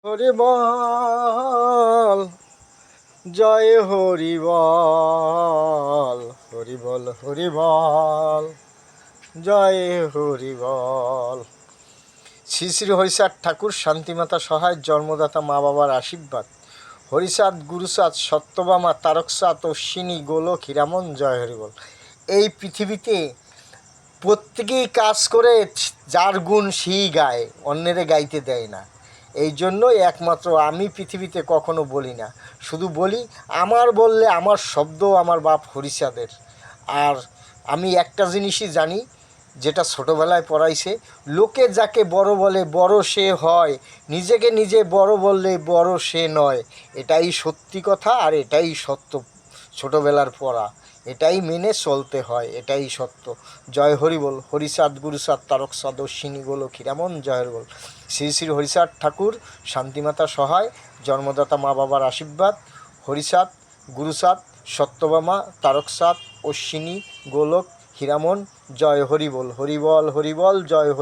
হরি বল, জয় হরি বল, হরি বল হরি বল, জয় হরি বল। শ্রী শ্রী হরিচাঁদ ঠাকুর শান্তিমাতা সহায় জন্মদাতা মা বাবার আশীর্বাদ, হরিচাঁদ গুরুচাঁদ সত্যভামা তারকচাঁদ অশ্বিনী গোলক হীরামন, জয় হরি বল। এই পৃথিবীতে প্রত্যেকেই কাজ করে, যার গুণ সেই গায়, অন্যেরে গাইতে দেয় না। এই জন্যই একমাত্র আমি পৃথিবীতে কখনো বলি না, শুধু বলি আমার বললে আমার শব্দ আমার বাপ হরিচাঁদের। আর আমি একটা জিনিসই জানি, যেটা ছোটোবেলায় পড়াইছে, লোকে যাকে বড় বলে বড় সে হয়, নিজেকে নিজে বড় বললে বড় সে নয়। এটাই সত্যি কথা, আর এটাই সত্য। ছোটোবেলার পড়া এটাই মেনে চলতে হয়, এটাই সত্য। জয় হরি বল। হরিচাঁদ গুরুচাঁদ তারকচাঁদ অশ্বিনী গোলক হীরামন, জয় হরি বল। শ্রী শ্রী হরিচাঁদ ঠাকুর শান্তিমাতা সহায় জন্মদাতা মা বাবার আশীর্বাদ, হরিচাঁদ গুরুচাঁদ সত্যভামা তারকচাঁদ অশ্বিনী গোলক হীরামন, জয় হরি বল। হরি বল হরি বল, জয় হরি।